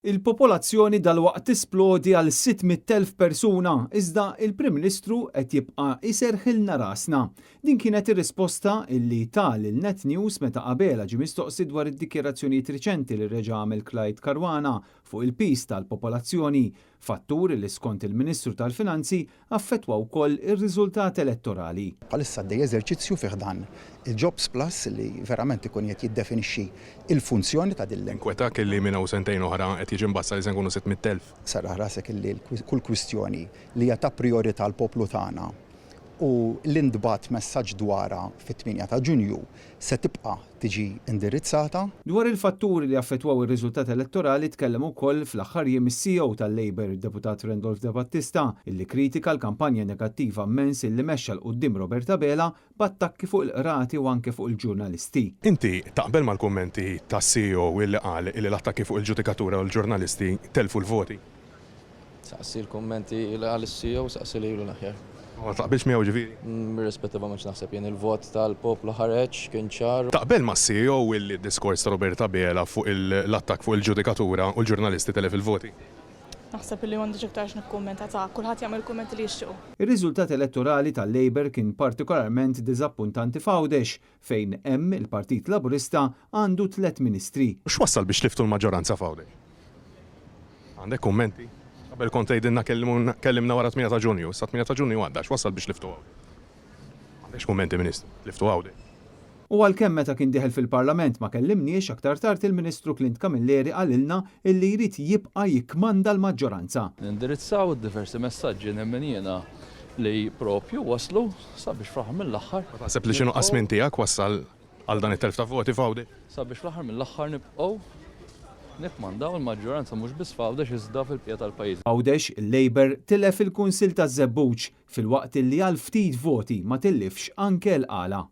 Il-popolazzjoni dalwaqt tisplodi għal 600,000 persuna, iżda il-Prim Ministru qed jibqa' iserħilna rasna. Din kienet ir-risposta illi tal il-Net News meta qabela ġie mistoqsi dwar id-dikjerazzjonijiet riċenti li reġa' għamel Clyde Caruana fuq il-pis tal-popolazzjoni, fattur li skont il-Ministru tal-Finanzi affettwa wkoll ir-riżultat elettorali. Bħalissa għaddej eżerċizzju fih dan il-Jobs Plus li verament ikun qed jiddefinixxi il-funzjoni ta' din Inkwetak li minn hawn sentejn oħra qed jiġi mbassar li se nkunu 600,000. Sarah rasek li kull kwistjoni li hija ta' priorità l-poplu tagħna u l-indbat messaġġ dwarha fit-8 ta' Ġunju se tibqa' tiġi indirizzata. Dwar il-fatturi li affettwaw ir-riżultat elettorali tkellem ukoll fl-aħħar jiem is-CEO tal-Labor, deputat Rendolf De Battista, illi kritika l-kampanja negattiva immens illi mexxa l quddiem Roberta Bela b'attakki fuq il-qrati u anke fuq il-ġurnalisti. Inti taqbel mal-kummenti tas-CEO illi qal li l-attakki fuq il-ġudikatura u l-ġurnalisti telfu l-voti? Saqsi l-kummenti li qal is-CEO saqsi li ilu l-aħjar. Ma taqbilx miegħu ġifieri? Rispettiva ma naħseb jien il-vot tal-poplu ħareġ kien ċar. Taqbel ma' CEO illi d-diskors ta' Roberta Bela fuq l-attakk fuq il-ġudikatura u l-ġurnalisti telef il-voti? Naħseb li m'għandix iktarx nikkummenta ta' kulħadd jagħmel kummenti li jixtiequ. Ir-riżultat elettorali tal-Labor kien partikolarment diżappuntanti f'Għawdex fejn hemm il-Partit Laburista għandu 3 ministri. X'wassal biex tiftu l-maġġoranza f'Għawdex? Għandek kummenti? Qabel kont tgħidilna kellimna wara 8 ta' Ġunju, sa 8 ta' Ġunju għadda, x'wassal biex liftu Għawdex? Għandekx kummenti Ministru, liftu Għawdex. U għalkemm meta kien dieħel fil-Parlament ma kellimniex aktar tard il-Ministru Clint Camilleri qalilna illi jrid jibqa' jikkmanda l-maġġoranza. Nindirizzaw diversi messaġġi nemmen jiena li propju waslu sabiex fl-aħħar mill-aħħar. Taħseb li x'inhu qasmin tiegħek wassal għal dan it-telf ta' voti f'Għawdex? Sabiex fl-aħħar mill-aħħar nibqgħu nikmandaw il-maġġoranza mhux biss f'Għawdex iżda fil-bqija tal-pajjiż. Għawdex il-Labor tilef il-Kunsill taż-Żebbuġ filwaqt illi għal ftit voti ma tillifx anke l-qala.